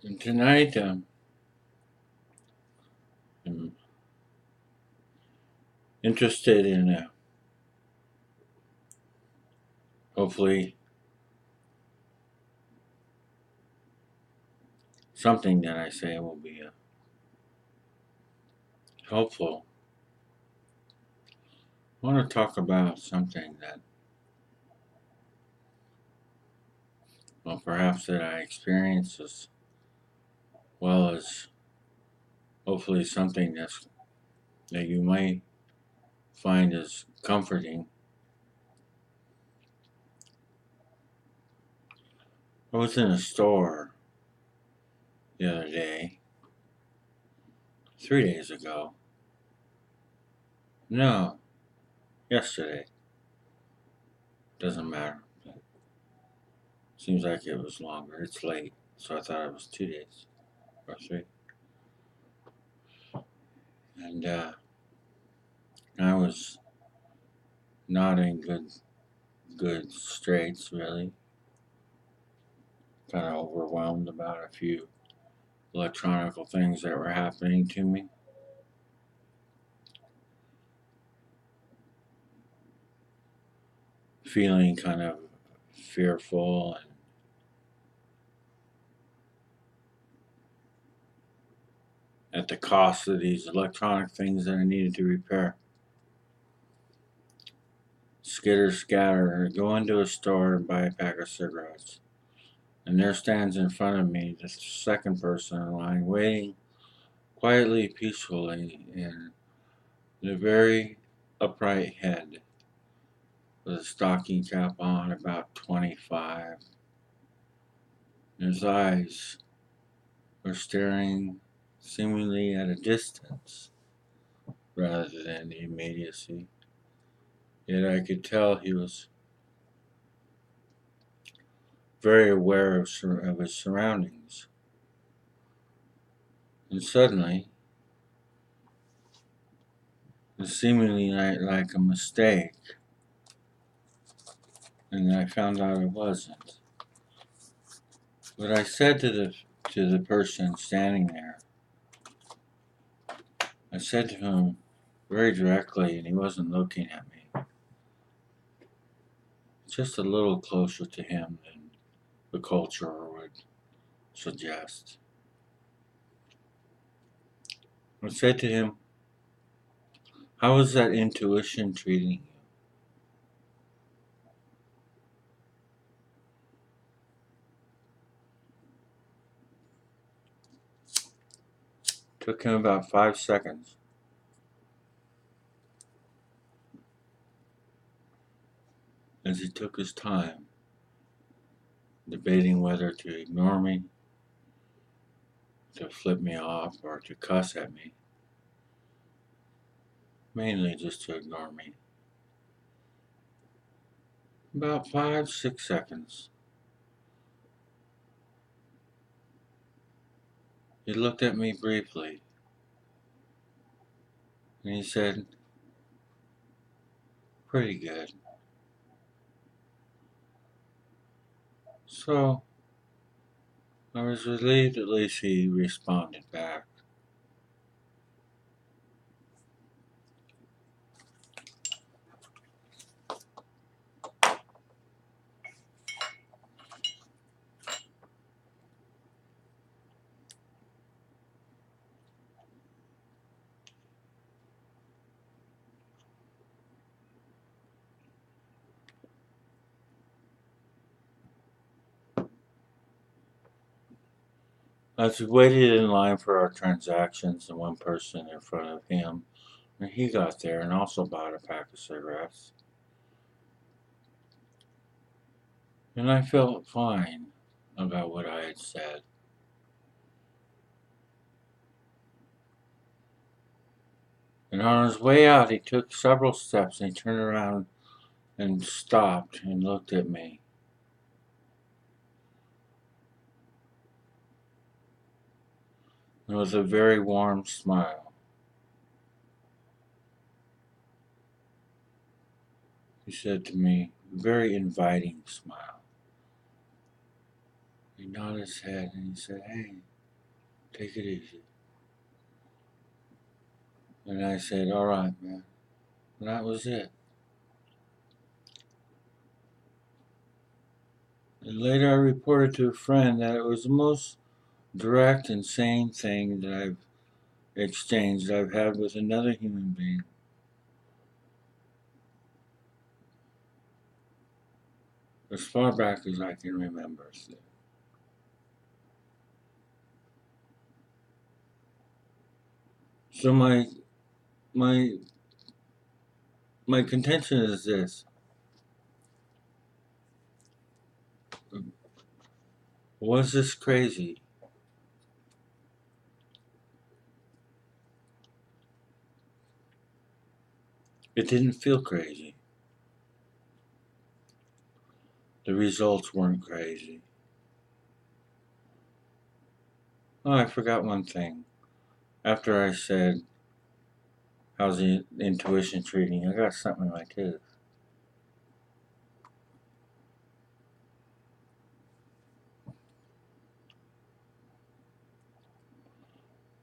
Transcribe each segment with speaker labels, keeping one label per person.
Speaker 1: And tonight, I'm interested in hopefully something that I say will be helpful. I want to talk about something that, well, perhaps that I experience as well as hopefully something that you might find as comforting. I was in a store the other day, 3 days ago. No, yesterday. Doesn't matter. Seems like it was longer. It's late, so I thought it was 2 days or three. And I was not in good straits really. Kind of overwhelmed about a few electronical things that were happening to me. Feeling kind of fearful and at the cost of these electronic things that I needed to repair. Skitter scatter, go into a store and buy a pack of cigarettes. And there stands in front of me the second person in line, waiting quietly, peacefully, in a very upright head, with a stocking cap on, about 25. And his eyes were staring seemingly at a distance rather than the immediacy. Yet I could tell he was very aware of his surroundings. And suddenly, seemingly like a mistake, and I found out it wasn't. But I said to the person standing there, I said to him very directly, and he wasn't looking at me, just a little closer to him than the culture would suggest. I said to him, "How is that intuition treating you?" Took him about 5 seconds. As he took his time, debating whether to ignore me, to flip me off, or to cuss at me. Mainly just to ignore me. About 5, 6 seconds. He looked at me briefly, and he said, "Pretty good." So, I was relieved at least he responded back. As we waited in line for our transactions, and one person in front of him, and he got there and also bought a pack of cigarettes. And I felt fine about what I had said. And on his way out, he took several steps and he turned around and stopped and looked at me. And with a very warm smile, he said to me, a very inviting smile. He nodded his head and he said, "Hey, Take it easy. And I said, all right, man. And that was it. And later I reported to a friend that it was the most direct and sane thing that I've exchanged that I've had with another human being. As far back as I can remember. So my my contention is this. Was this crazy? It didn't feel crazy. The results weren't crazy. Oh, I forgot one thing. After I said, how's the intuition treating? I got something in my tooth.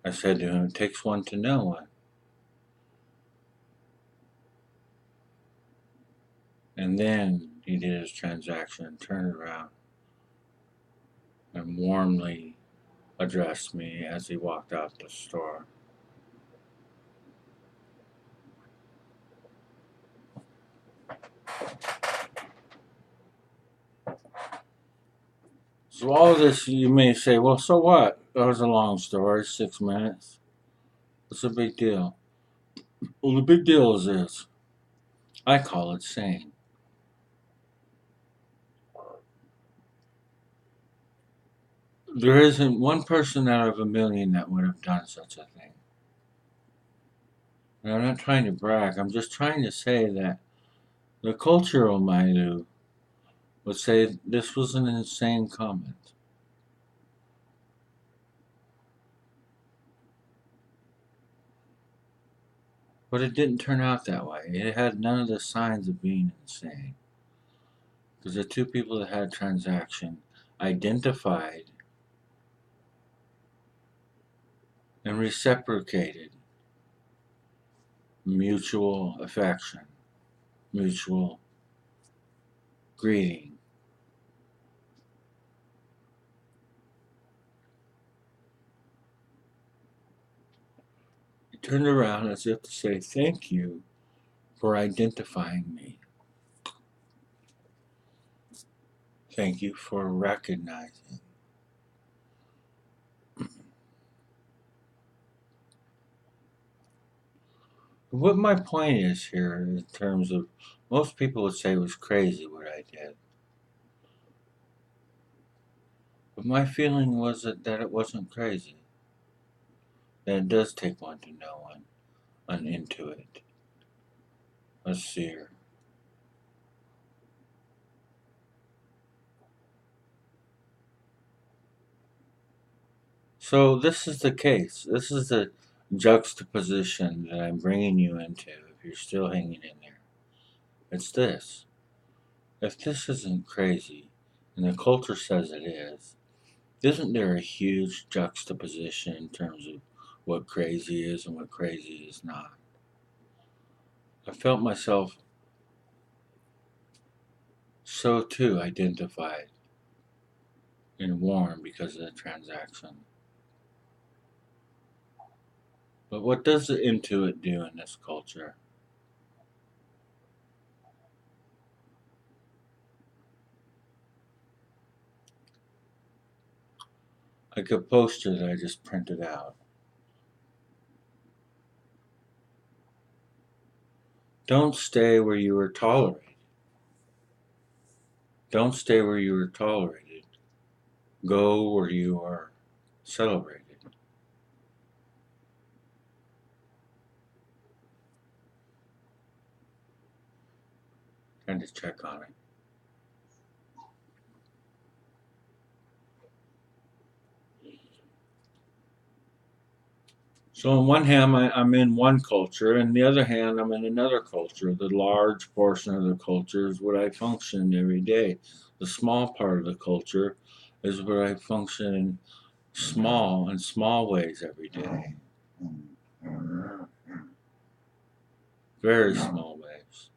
Speaker 1: I said to him, it takes one to know one. And then he did his transaction and turned around and warmly addressed me as he walked out the store. So all of this, you may say, well, so what? That was a long story, 6 minutes. What's the big deal? Well, the big deal is this. I call it sane. There isn't one person out of a million that would have done such a thing. And I'm not trying to brag. I'm just trying to say that the cultural Maidu would say this was an insane comment. But it didn't turn out that way. It had none of the signs of being insane. Because the two people that had a transaction identified and reciprocated mutual affection, mutual greeting. He turned around as if to say, thank you for identifying me. Thank you for recognizing. What my point is here, in terms of most people would say it was crazy what I did. But my feeling was that it wasn't crazy. That it does take one to know one, an intuit, a seer. So this is the case. This is the juxtaposition that I'm bringing you into if you're still hanging in there. It's this. If this isn't crazy, and the culture says it is, isn't there a huge juxtaposition in terms of what crazy is and what crazy is not? I felt myself so too identified and warm because of the transaction. But what does the intuit do in this culture? Like a poster that I just printed out. Don't stay where you were tolerated. Don't stay where you were tolerated. Go where you are celebrated. Trying to check on it. So on one hand, I'm in one culture, and the other hand, I'm in another culture. The large portion of the culture is what I function every day. The small part of the culture is where I function small in small ways every day. Very small ways.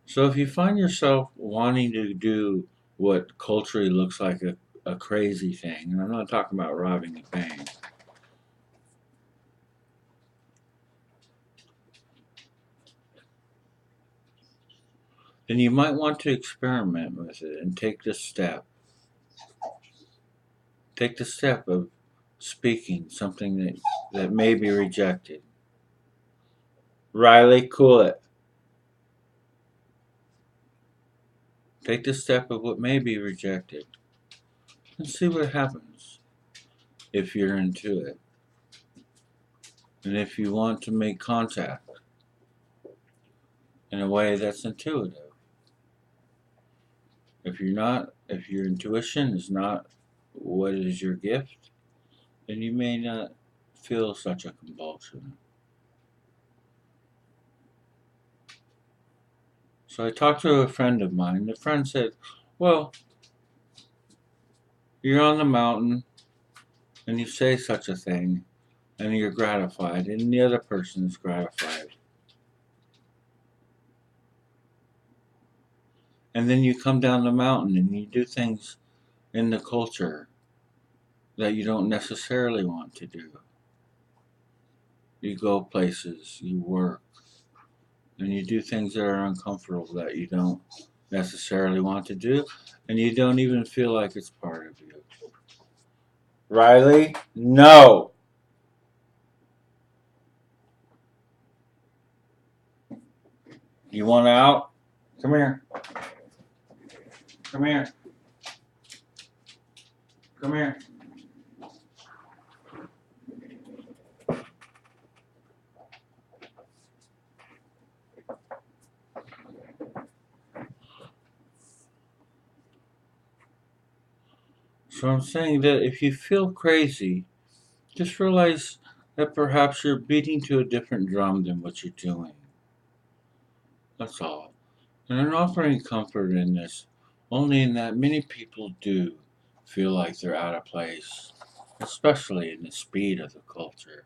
Speaker 1: So if you find yourself wanting to do what culturally looks like a crazy thing, and I'm not talking about robbing a bank, then you might want to experiment with it and take this step. Take the step of speaking something that may be rejected. Riley, cool it. Take the step of what may be rejected and see what happens if you're into it. And if you want to make contact in a way that's intuitive. If you're not, if your intuition is not what is your gift, then you may not feel such a compulsion. So I talked to a friend of mine. The friend said, well, you're on the mountain and you say such a thing and you're gratified and the other person is gratified. And then you come down the mountain and you do things in the culture that you don't necessarily want to do. You go places, you work, and you do things that are uncomfortable that you don't necessarily want to do, and you don't even feel like it's part of you. Riley, no. You want out? Come here. Come here. Come here. So I'm saying that if you feel crazy, just realize that perhaps you're beating to a different drum than what you're doing. That's all. And I'm offering comfort in this, only in that many people do feel like they're out of place, especially in the speed of the culture,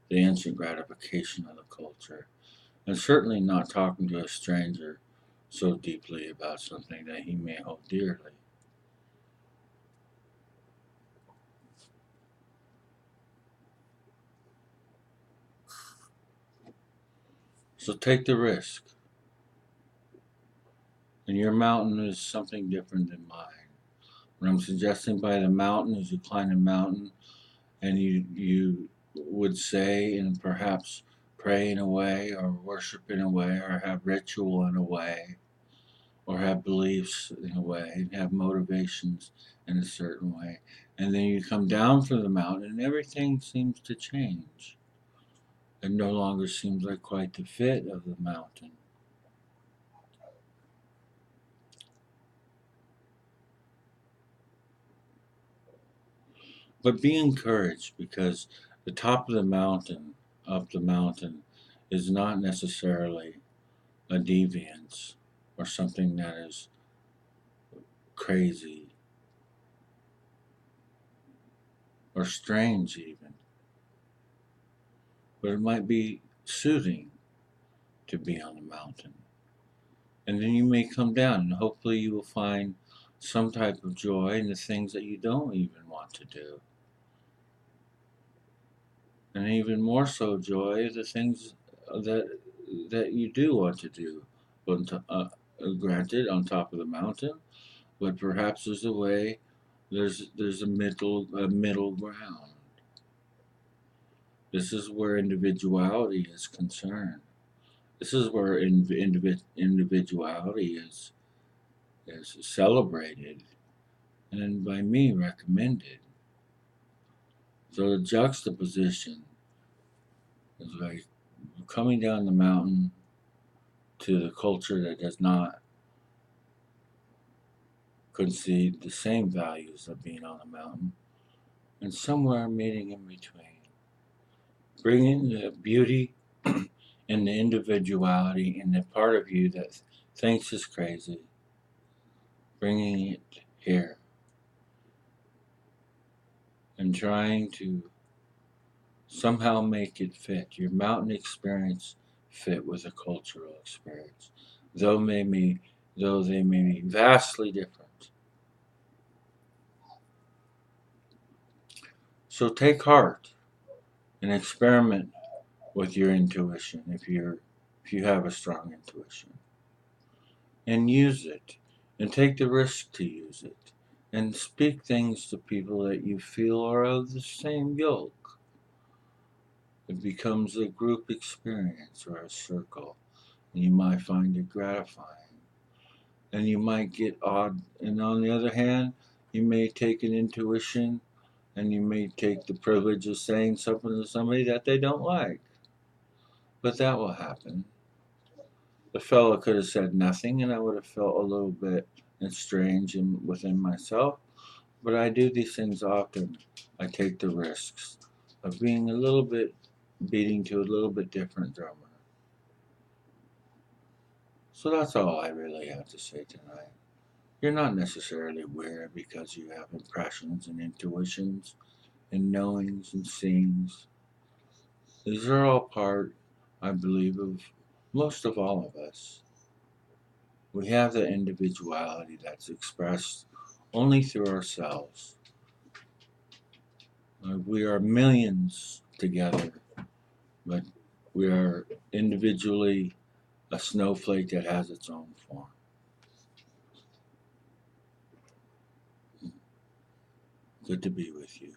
Speaker 1: the instant gratification of the culture, and certainly not talking to a stranger so deeply about something that he may hold dearly. So take the risk. And your mountain is something different than mine. What I'm suggesting by the mountain is you climb the mountain and you would say and perhaps pray in a way or worship in a way or have ritual in a way or have beliefs in a way and have motivations in a certain way. And then you come down from the mountain and everything seems to change. It no longer seems like quite the fit of the mountain. But be encouraged because the top of the mountain, up the mountain, is not necessarily a deviance or something that is crazy or strange, even. But it might be soothing to be on the mountain. And then you may come down, and hopefully, you will find some type of joy in the things that you don't even want to do. And even more so, joy the things that that you do want to do. Granted, on top of the mountain, but perhaps there's a way. There's a middle ground. This is where individuality is concerned. This is where individuality is celebrated and by me recommended. So the juxtaposition is like coming down the mountain to the culture that does not concede the same values of being on the mountain, and somewhere meeting in between. Bringing the beauty and the individuality and the part of you that thinks is crazy, bringing it here and trying to somehow make it fit, your mountain experience fit with a cultural experience, though they may be vastly different. So take heart and experiment with your intuition if you have a strong intuition, and use it, and take the risk to use it, and speak things to people that you feel are of the same ilk. It becomes a group experience or a circle, and you might find it gratifying. And you might get odd, and on the other hand, you may take an intuition and you may take the privilege of saying something to somebody that they don't like. But that will happen. The fellow could have said nothing, and I would have felt a little bit strange within myself. But I do these things often. I take the risks of being a little bit beating to a little bit different drummer. So that's all I really have to say tonight. You're not necessarily weird because you have impressions and intuitions and knowings and seeings. These are all part, I believe, of most of all of us. We have the individuality that's expressed only through ourselves. We are millions together, but we are individually a snowflake that has its own form. Good to be with you.